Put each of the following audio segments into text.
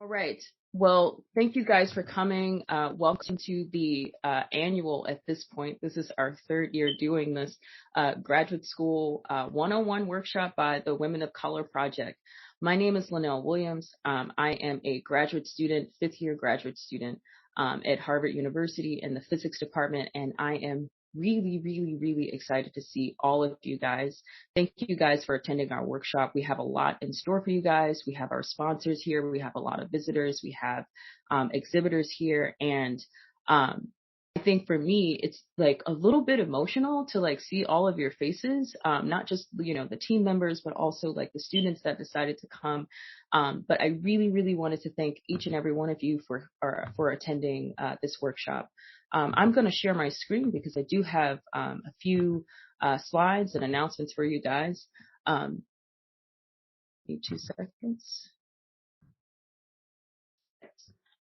All right. Well, thank you guys for coming. Welcome to the annual at this point. This is our third year doing this graduate school 101 workshop by the Women of Color Project. My name is Linnell Williams. I am a graduate student, fifth year graduate student at Harvard University in the physics department, and I am really excited to see all of you guys. Thank you guys for attending our workshop. We have a lot in store for you guys. We have our sponsors here. We have a lot of visitors. We have exhibitors here. And I think for me, it's like a little bit emotional to like see all of your faces, not just, the team members, but also like the students that decided to come. But I really wanted to thank each and every one of you for attending this workshop. I'm going to share my screen because I do have a few slides and announcements for you guys. Need 2 seconds.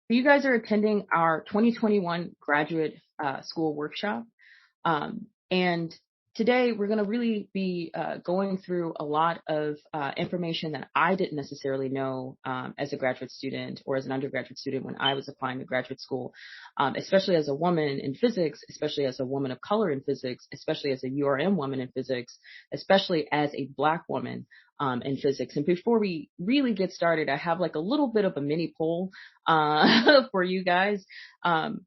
You guys are attending our 2021 graduate school workshop. And today we're going to really be going through a lot of information that I didn't necessarily know as a graduate student or as an undergraduate student when I was applying to graduate school, especially as a woman in physics, especially as a woman of color in physics, especially as a URM woman in physics, especially as a Black woman in physics. And before we really get started, I have like a little bit of a mini poll for you guys. And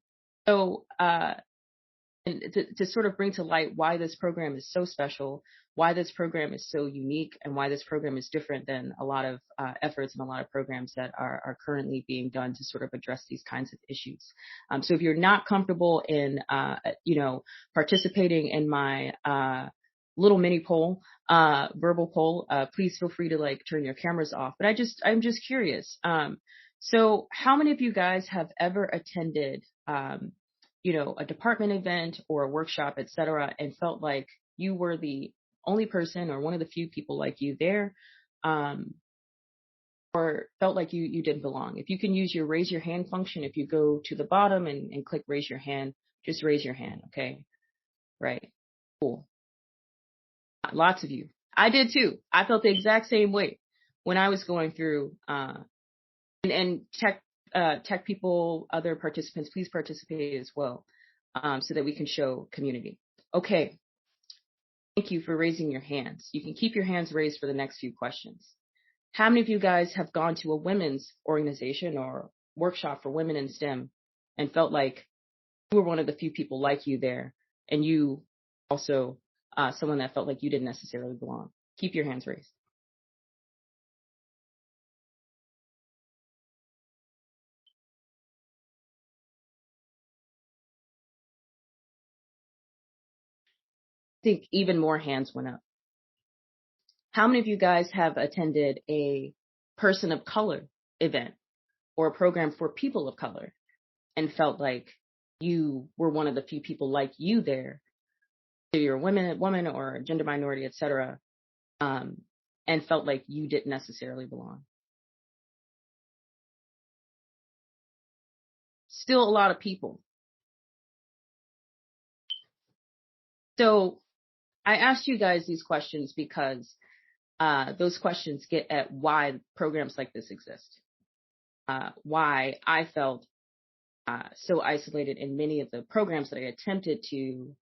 to sort of bring to light why this program is so special, why this program is so unique, and why this program is different than a lot of efforts and a lot of programs that are currently being done to sort of address these kinds of issues. So if you're not comfortable in, participating in my little mini poll, verbal poll, please feel free to like turn your cameras off. But I'm just curious. So how many of you guys have ever attended a department event or a workshop, et cetera, and felt like you were the only person or one of the few people like you there, or felt like you didn't belong? If you can use your raise your hand function, if you go to the bottom and click raise your hand, just raise your hand, okay? Right, cool. Lots of you. I did too. I felt the exact same way when I was going through, and tech people, other participants, please participate as well, so that we can show community. Okay. Thank you for raising your hands. You can keep your hands raised for the next few questions. How many of you guys have gone to a women's organization or workshop for women in STEM and felt like you were one of the few people like you there, and you also someone that felt like you didn't necessarily belong? Keep your hands raised. I think even more hands went up. How many of you guys have attended a person of color event or a program for people of color and felt like you were one of the few people like you there, whether you're a woman or a gender minority, et cetera, and felt like you didn't necessarily belong? Still a lot of people. So I asked you guys these questions because those questions get at why programs like this exist. Why I felt so isolated in many of the programs that I attempted to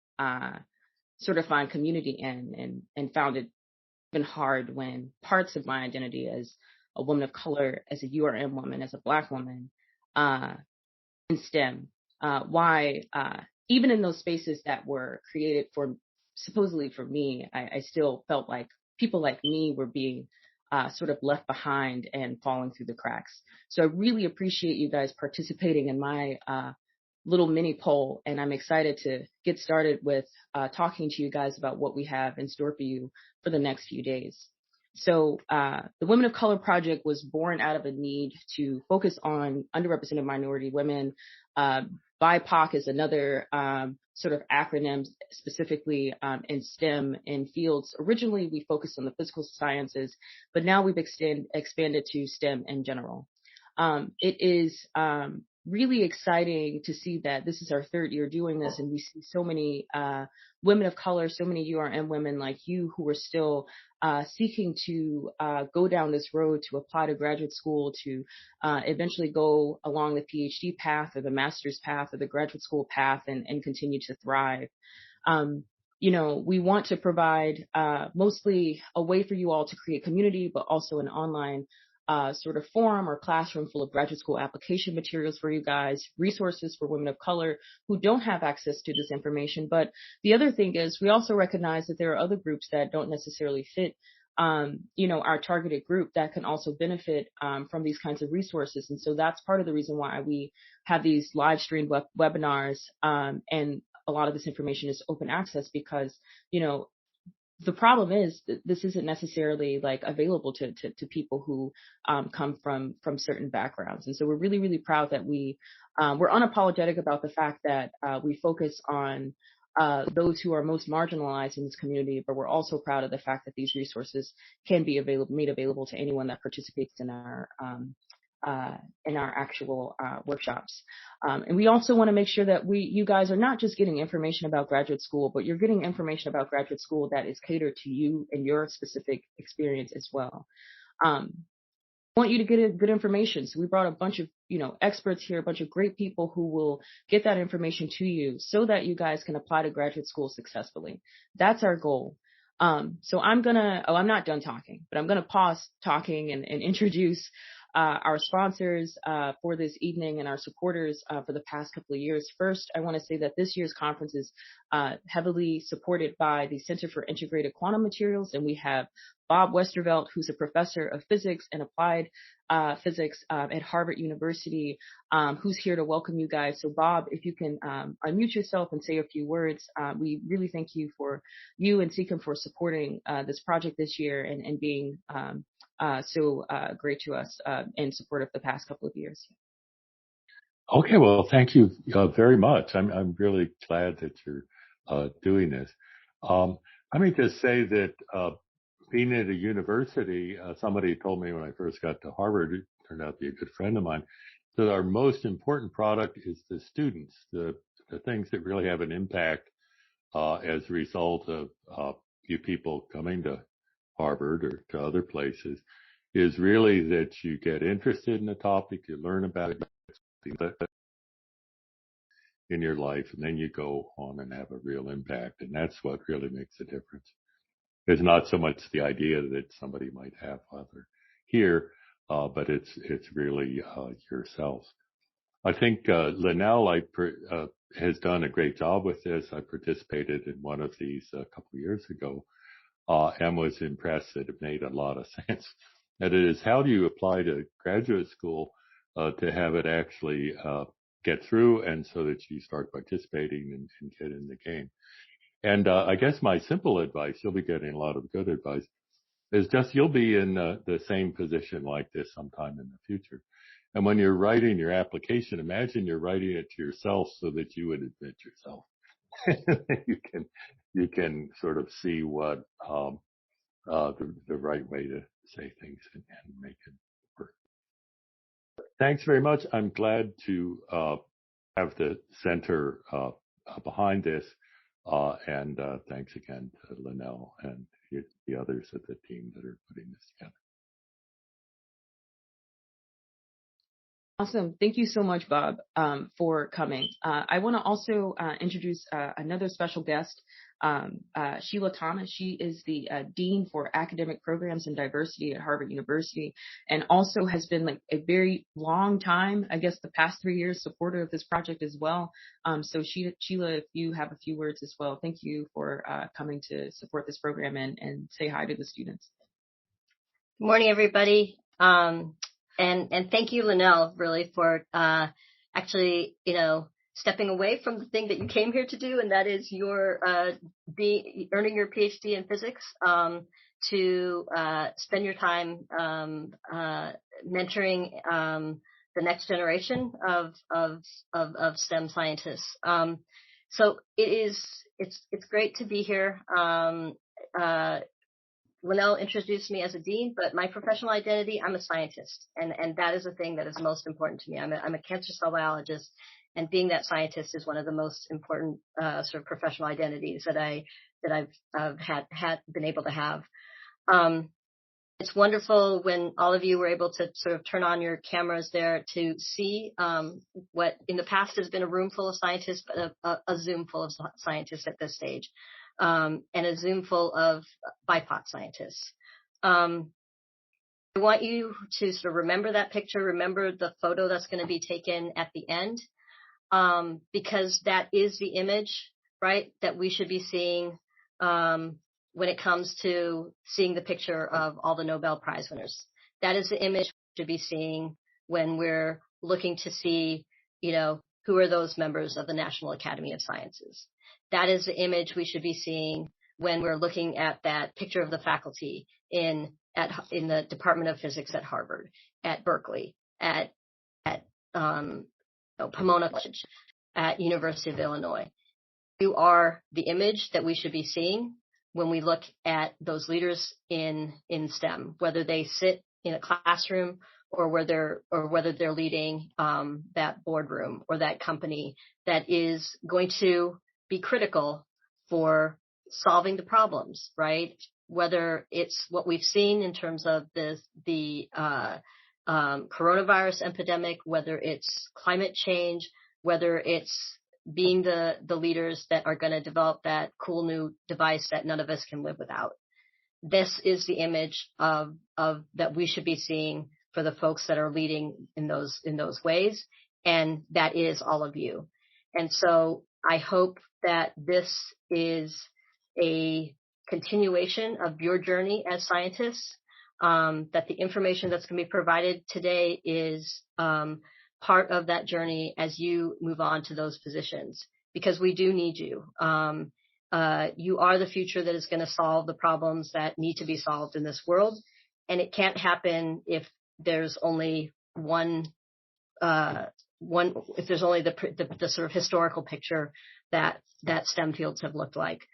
sort of find community in, and found it even hard when parts of my identity as a woman of color, as a URM woman, as a Black woman in STEM, why even in those spaces that were created for supposedly for me, I still felt like people like me were being sort of left behind and falling through the cracks. So I really appreciate you guys participating in my little mini poll, and I'm excited to get started with talking to you guys about what we have in store for you for the next few days. So the Women of Color Project was born out of a need to focus on underrepresented minority women. BIPOC is another sort of acronym specifically in STEM in fields. Originally, we focused on the physical sciences, but now we've expanded to STEM in general. It is really exciting to see that this is our third year doing this, and we see so many women of color, so many URM women like you who are still seeking to go down this road to apply to graduate school, to eventually go along the PhD path or the master's path or the graduate school path and continue to thrive. We want to provide mostly a way for you all to create community, but also an online sort of forum or classroom full of graduate school application materials for you guys, resources for women of color who don't have access to this information. But the other thing is we also recognize that there are other groups that don't necessarily fit our targeted group that can also benefit from these kinds of resources. And so that's part of the reason why we have these live streamed webinars, and a lot of this information is open access because, the problem is that this isn't necessarily like available to people who come from certain backgrounds. And so we're really, really proud that we're unapologetic about the fact that we focus on those who are most marginalized in this community, but we're also proud of the fact that these resources can be made available to anyone that participates in our actual workshops. And we also want to make sure that you guys are not just getting information about graduate school, but you're getting information about graduate school that is catered to you and your specific experience as well. I want you to get good information. So we brought a bunch of, experts here, a bunch of great people who will get that information to you so that you guys can apply to graduate school successfully. That's our goal. So I'm not done talking, but I'm going to pause talking and introduce our sponsors for this evening and our supporters for the past couple of years. First, I want to say that this year's conference is heavily supported by the Center for Integrated Quantum Materials, and we have Bob Westervelt, who's a professor of physics and applied physics at Harvard University, who's here to welcome you guys. So Bob, if you can unmute yourself and say a few words, we really thank you and Seacom for supporting this project this year and being so great to us in support of the past couple of years. Okay, well, thank you very much. I'm really glad that you're doing this. Let me just say that being at a university, somebody told me when I first got to Harvard, it turned out to be a good friend of mine, that our most important product is the students, the things that really have an impact as a result of you people coming to Harvard or to other places, is really that you get interested in the topic, you learn about it in your life, and then you go on and have a real impact. And that's what really makes a difference. It's not so much the idea that somebody might have while they're here, but it's really yourselves. I think Linnell has done a great job with this. I participated in one of these a couple of years ago and was impressed that it made a lot of sense. That is, how do you apply to graduate school to have it actually get through and so that you start participating and get in the game? And I guess my simple advice, you'll be getting a lot of good advice, is just you'll be in the same position like this sometime in the future. And when you're writing your application, imagine you're writing it to yourself so that you would admit yourself. you can sort of see what the right way to say things and make it work. Thanks very much. I'm glad to have the center behind this. And thanks again to Linnell and the others at the team that are putting this together. Awesome. Thank you so much, Bob, for coming. I want to also introduce another special guest, Sheila Thomas. She is the Dean for Academic Programs and Diversity at Harvard University, and also has been like a very long time, I guess the past 3 years, supporter of this project as well. So Sheila, if you have a few words as well, thank you for coming to support this program and say hi to the students. Good morning, everybody. And thank you, Linnell, really for actually, stepping away from the thing that you came here to do, and that is your earning your PhD in physics, to spend your time mentoring the next generation of STEM scientists. So it's great to be here. Linnell introduced me as a dean, but my professional identity, I'm a scientist. And that is the thing that is most important to me. I'm a cancer cell biologist, and being that scientist is one of the most important sort of professional identities that I've been able to have. It's wonderful when all of you were able to sort of turn on your cameras there to see what in the past has been a room full of scientists, but a Zoom full of scientists at this stage, and a Zoom full of BIPOC scientists. I want you to sort of remember that picture, remember the photo that's going to be taken at the end, because that is the image, right, that we should be seeing when it comes to seeing the picture of all the Nobel Prize winners. That is the image we should be seeing when we're looking to see, who are those members of the National Academy of Sciences. That is the image we should be seeing when we're looking at that picture of the faculty in the Department of Physics at Harvard, at Berkeley, at Pomona College, at University of Illinois. You are the image that we should be seeing when we look at those leaders in STEM, whether they sit in a classroom or whether they're leading that boardroom or that company that is going to be critical for solving the problems, right? Whether it's what we've seen in terms of the coronavirus epidemic, whether it's climate change, whether it's being the leaders that are going to develop that cool new device that none of us can live without. This is the image of that we should be seeing for the folks that are leading in those ways, and that is all of you. And so I hope that this is a continuation of your journey as scientists, that the information that's going to be provided today is part of that journey as you move on to those positions, because we do need you. You are the future that is going to solve the problems that need to be solved in this world. And it can't happen if there's only if there's only the sort of historical picture that STEM fields have looked like.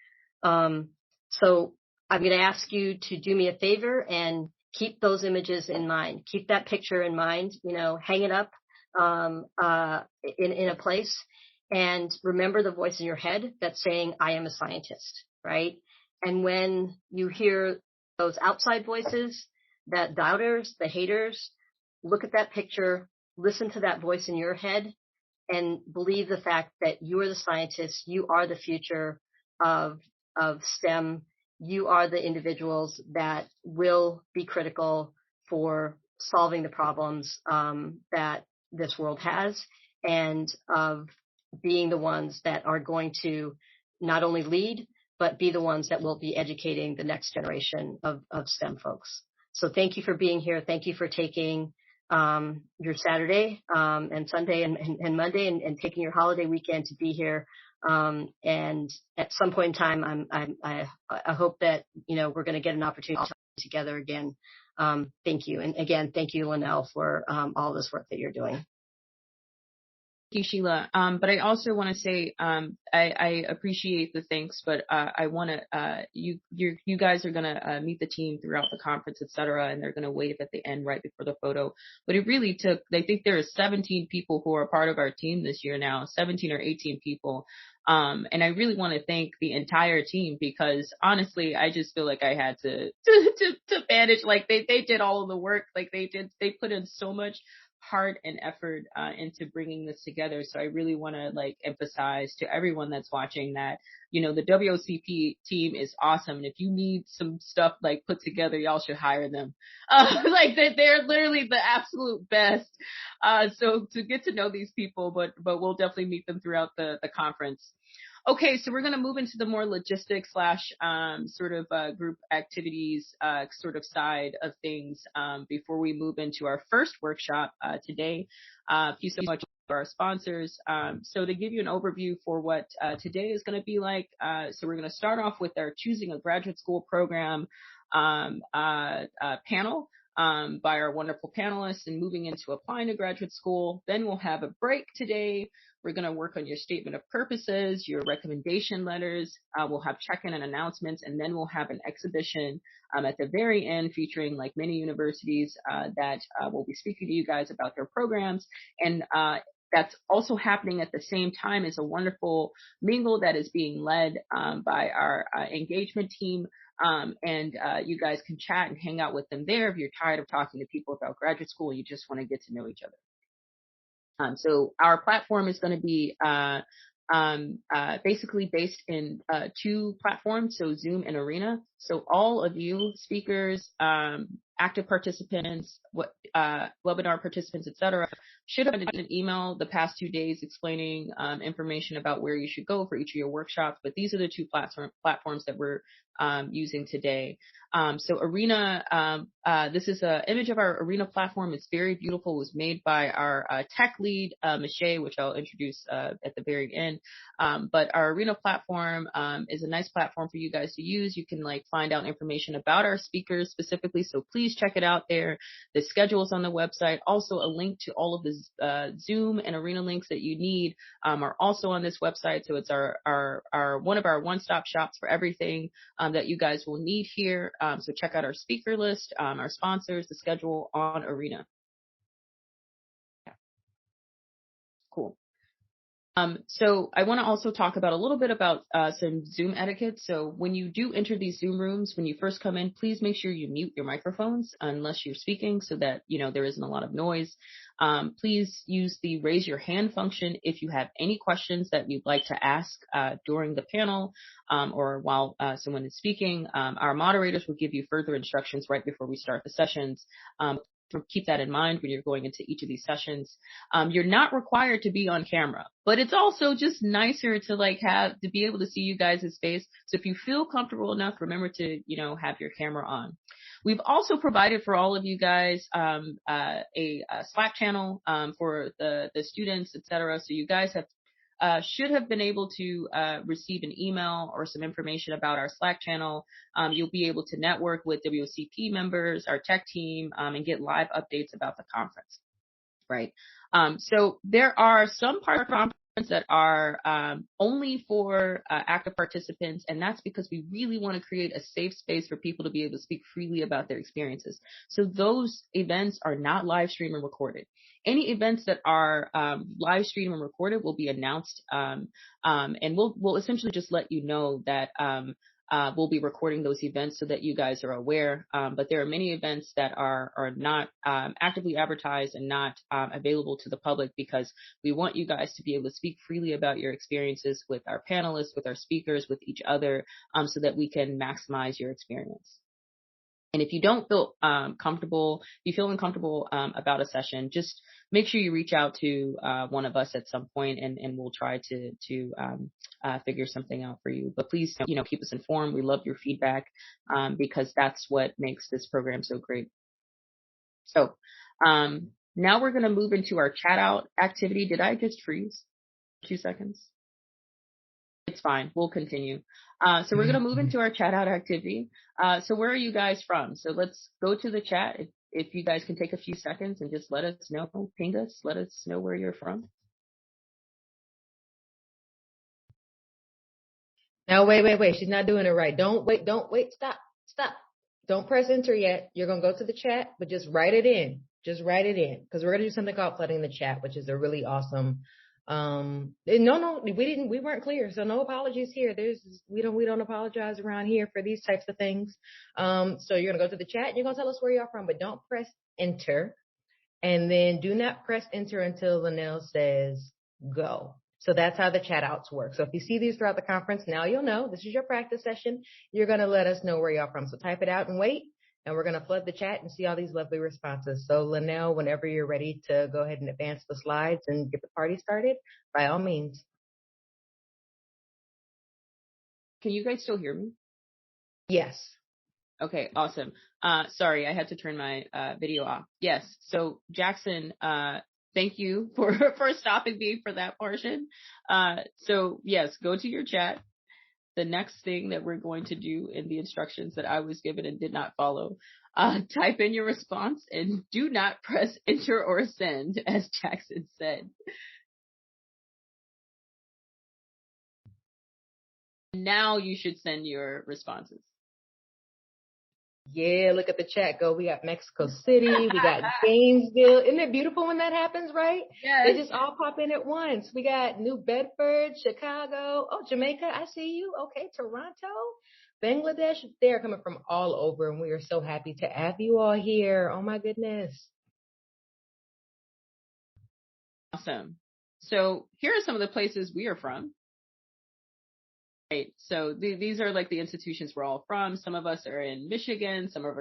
So I'm going to ask you to do me a favor and keep those images in mind. Keep that picture in mind, hang it up in a place, and remember the voice in your head that's saying, I am a scientist, right? And when you hear those outside voices, that doubters, the haters, look at that picture, listen to that voice in your head, and believe the fact that you are the scientist, you are the future of STEM, you are the individuals that will be critical for solving the problems that this world has, and of being the ones that are going to not only lead, but be the ones that will be educating the next generation of STEM folks. So thank you for being here. Thank you for taking your Saturday and Sunday and Monday and taking your holiday weekend to be here. And at some point in time, I hope that, we're going to get an opportunity to talk together again. Thank you. And again, thank you, Linnell, for all this work that you're doing. Thank you, Sheila. But I also want to say, I appreciate the thanks, but I want to, you guys are going to meet the team throughout the conference, et cetera, and they're going to wave at the end right before the photo. But it really took, I think there are 17 people who are part of our team this year now, 17 or 18 people. And I really want to thank the entire team, because honestly, I just feel like I had to manage, like they did all of the work, like they put in so much heart and effort into bringing this together. So I really want to emphasize to everyone that's watching that, the WOCP team is awesome. And if you need some stuff put together, y'all should hire them. They're literally the absolute best. So to get to know these people, but we'll definitely meet them throughout the conference. Okay, so we're going to move into the more logistics / group activities sort of side of things before we move into our first workshop today. Thank you so much to our sponsors. So to give you an overview for what today is going to be like, so we're going to start off with our Choosing a Graduate School Program panel. by our wonderful panelists and moving into applying to graduate school. Then we'll have a break today. We're going to work on your statement of purposes, your recommendation letters. We'll have check-in and announcements, and then we'll have an exhibition at the very end featuring, like many universities, that will be speaking to you guys about their programs. And that's also happening at the same time as a wonderful mingle that is being led by our engagement team. And you guys can chat and hang out with them there if you're tired of talking to people about graduate school and you just want to get to know each other. So our platform is going to be basically based in two platforms, so Zoom and Arena. So all of you speakers, active participants, webinar participants, etc., should have gotten an email the past 2 days explaining information about where you should go for each of your workshops. But these are the two platforms that we're using today. So Arena, this is an image of our Arena platform. It's very beautiful. It was made by our tech lead, Michelle, which I'll introduce at the very end. But our Arena platform is a nice platform for you guys to use. You can find out information about our speakers specifically. So please check it out there. The schedule is on the website. Also, a link to all of the Zoom and Arena links that you need are also on this website. So it's our one of our one-stop shops for everything that you guys will need here. So check out our speaker list, our sponsors, the schedule on Arena. Yeah. Cool. So I want to also talk about a little bit about some Zoom etiquette. So when you do enter these Zoom rooms, when you first come in, please make sure you mute your microphones unless you're speaking so that, there isn't a lot of noise. Please use the raise your hand function if you have any questions that you'd like to ask during the panel or while someone is speaking. Our moderators will give you further instructions right before we start the sessions. Keep that in mind when you're going into each of these sessions. You're not required to be on camera, but it's also just nicer to be able to see you guys' face. So if you feel comfortable enough, remember to, have your camera on. We've also provided for all of you guys a Slack channel for the students, etc. So you guys should have been able to receive an email or some information about our Slack channel. You'll be able to network with W+OCP members, our tech team, and get live updates about the conference. Right. So there are some parts of the conference that are only for active participants, and that's because we really want to create a safe space for people to be able to speak freely about their experiences. So those events are not live streamed and recorded. Any events that are live streamed and recorded will be announced, and we'll essentially just let you know that we'll be recording those events so that you guys are aware. But there are many events that are not actively advertised and not available to the public because we want you guys to be able to speak freely about your experiences with our panelists, with our speakers, with each other, so that we can maximize your experience. And if you don't feel comfortable, you feel uncomfortable about a session, just make sure you reach out to one of us at some point, and we'll try to figure something out for you. But please, keep us informed. We love your feedback because that's what makes this program so great. So now we're going to move into our chat out activity. Did I just freeze? 2 seconds. It's fine. We'll continue. So we're going to move into our chat out activity. So where are you guys from? So let's go to the chat. If you guys can take a few seconds and just let us know, ping us, let us know where you're from. Now, wait. She's not doing it right. Don't wait. Stop. Don't press enter yet. You're going to go to the chat, but just write it in. Because we're going to do something called flooding the chat, which is a really awesome we weren't clear, so no apologies here. We don't apologize around here for these types of things. So you're gonna go to the chat and you're gonna tell us where you're from, but don't press enter, and then do not press enter until Linnell says go. So that's how the chat outs work. So if you see these throughout the conference, now you'll know this is your practice session. You're gonna let us know where you're from. So type it out and wait. And we're going to flood the chat and see all these lovely responses. So, Linnell, whenever you're ready to go ahead and advance the slides and get the party started, by all means. Can you guys still hear me? Yes. Okay, awesome. Sorry, I had to turn my video off. Yes. So, Jackson, thank you for stopping me for that portion. So, yes, go to your chat. the next thing that we're going to do in the instructions that I was given and did not follow. Type in your response and do not press enter or send, as Jackson said. Now you should send your responses. Yeah, look at the chat go. We got Mexico City, we got Gainesville. Isn't it beautiful when that happens, right? Yes. They just all pop in at once. We got New Bedford, Chicago. Oh, Jamaica, I see you. Okay, Toronto, Bangladesh. They're coming from all over, and we are so happy to have you all here. Oh my goodness. Awesome. So here are some of the places we are from. Right. So these are like the institutions we're all from. Some of us are in Michigan. Some of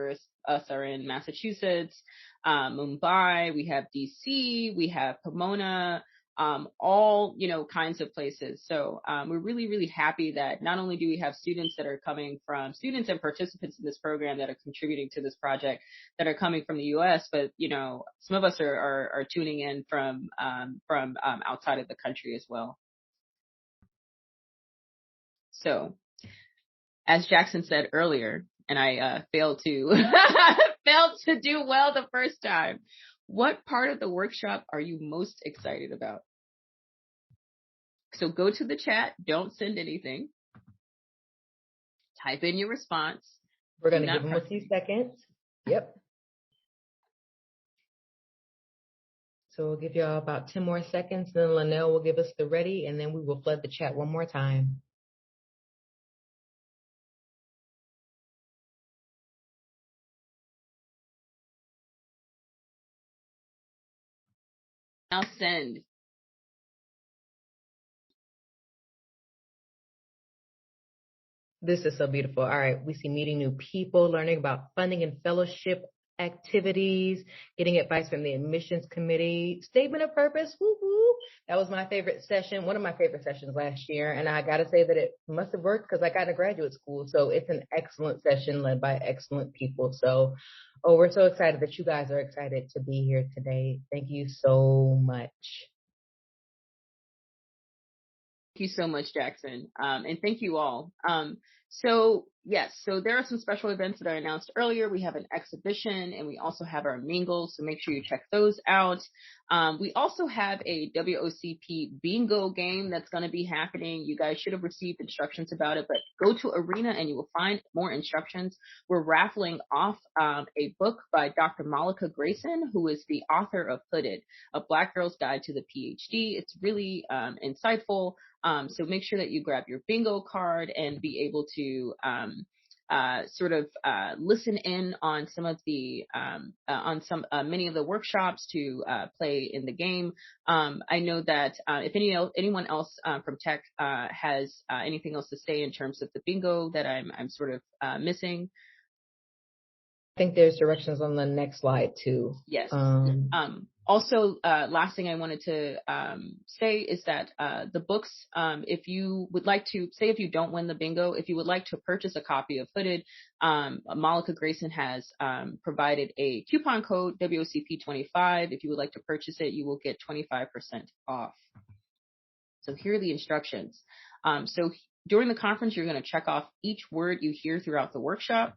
us are in Massachusetts, Mumbai. We have DC. We have Pomona. All, kinds of places. So we're really, really happy that not only do we have students that are coming from students and participants in this program that are contributing to this project that are coming from the U.S., but some of us are tuning in from outside of the country as well. So, as Jackson said earlier, and I failed to do well the first time, what part of the workshop are you most excited about? So go to the chat. Don't send anything. Type in your response. We're going to give them a few seconds. Yep. So we'll give y'all about 10 more seconds. Then Linnell will give us the ready, and then we will flood the chat one more time. Now send. This is so beautiful. All right. We see meeting new people, learning about funding and fellowship activities, getting advice from the admissions committee, statement of purpose. Woo-hoo. That was my favorite session, one of my favorite sessions last year. And I got to say that it must have worked because I got into graduate school. So it's an excellent session led by excellent people. So, we're so excited that you guys are excited to be here today. Thank you so much. Thank you so much, Jackson. And thank you all. So there are some special events that I announced earlier. We have an exhibition and we also have our mingles. So make sure you check those out. We also have a W+OCP bingo game that's going to be happening. You guys should have received instructions about it, but go to Arena and you will find more instructions. We're raffling off a book by Dr. Malika Grayson, who is the author of Hooded, A Black Girl's Guide to the PhD. It's really insightful. So make sure that you grab your bingo card and be able to listen in on some of the many of the workshops to play in the game. I know that if anyone else from tech has anything else to say in terms of the bingo that I'm sort of missing. I think there's directions on the next slide too. Yes. Also, last thing I wanted to say is that the books, if you would like to, say if you don't win the bingo, if you would like to purchase a copy of Hooded, Malika Grayson has provided a coupon code, WOCP25. If you would like to purchase it, you will get 25% off. So here are the instructions. So during the conference, you're going to check off each word you hear throughout the workshop.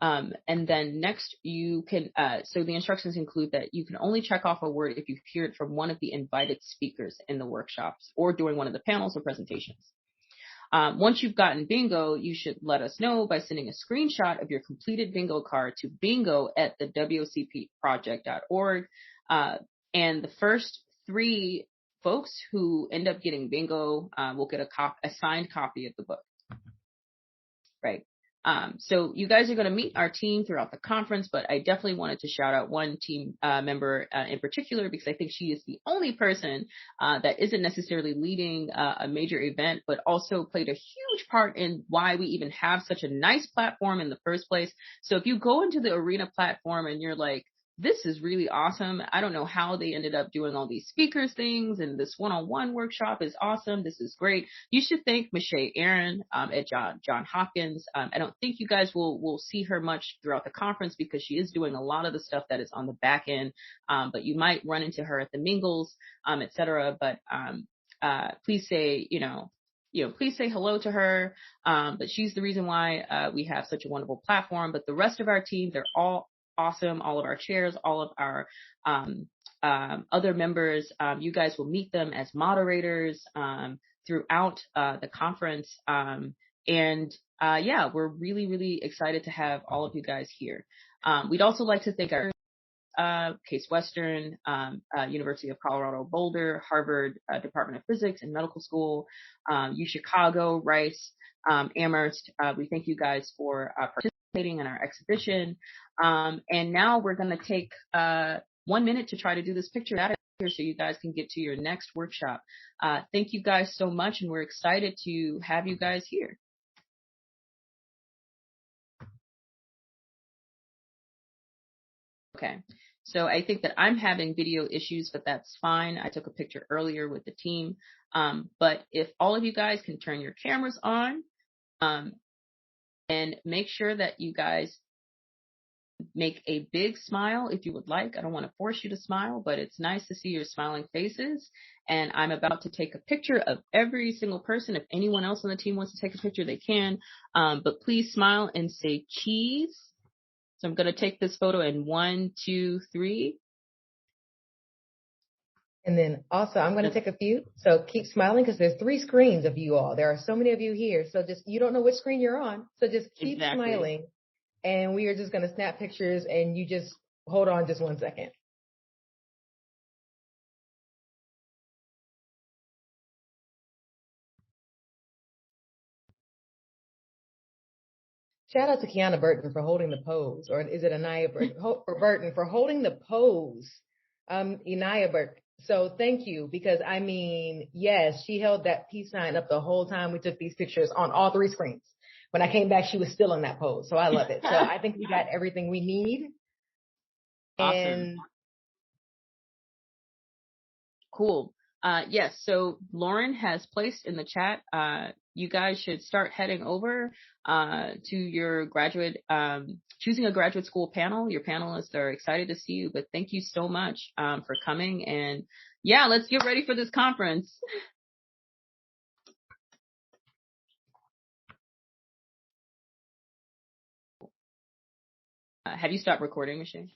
And then next you can, so the instructions include that you can only check off a word if you hear it from one of the invited speakers in the workshops or during one of the panels or presentations. Once you've gotten bingo, you should let us know by sending a screenshot of your completed bingo card to bingo@WOCPproject.org. And the first 3 folks who end up getting bingo will get a signed copy of the book. Right. So you guys are going to meet our team throughout the conference, but I definitely wanted to shout out one team member in particular because I think she is the only person that isn't necessarily leading a major event, but also played a huge part in why we even have such a nice platform in the first place. So if you go into the Arena platform and you're like, this is really awesome. I don't know how they ended up doing all these speakers things, and this one-on-one workshop is awesome. This is great. You should thank Michelle Aaron at John Hopkins. I don't think you guys will see her much throughout the conference because she is doing a lot of the stuff that is on the back end, but you might run into her at the mingles, et cetera. But please say, please say hello to her. But she's the reason why we have such a wonderful platform. But the rest of our team, they're all awesome. All of our chairs, all of our other members, you guys will meet them as moderators throughout the conference. We're really, really excited to have all of you guys here. We'd also like to thank our Case Western, University of Colorado Boulder, Harvard Department of Physics and Medical School, U Chicago, Rice, Amherst. We thank you guys for participating in our exhibition. And now we're going to take 1 minute to try to do this picture out of here so you guys can get to your next workshop. Thank you guys so much, and we're excited to have you guys here. Okay, so I think that I'm having video issues, but that's fine. I took a picture earlier with the team. But if all of you guys can turn your cameras on and make sure that you guys make a big smile if you would like. I don't want to force you to smile, but it's nice to see your smiling faces. And I'm about to take a picture of every single person. If anyone else on the team wants to take a picture, they can. But please smile and say cheese. So I'm going to take this photo in 1, 2, 3. And then also I'm going to take a few. So keep smiling because there's 3 screens of you all. There are so many of you here. So just, you don't know which screen you're on. So just keep smiling. And we are just going to snap pictures and you just hold on just 1 second. Shout out to Kiana Burton for holding the pose, or is it Anaya Burton? For Burton for holding the pose. Anaya Burton. So thank you, because I mean, yes, she held that peace sign up the whole time we took these pictures on all 3 screens. When I came back, she was still in that pose. So I love it. So I think we got everything we need. Awesome. And cool. Yes. So Lauren has placed in the chat, you guys should start heading over to your graduate, choosing a graduate school panel. Your panelists are excited to see you, but thank you so much for coming. And yeah, let's get ready for this conference. Have you stopped recording, Michelle?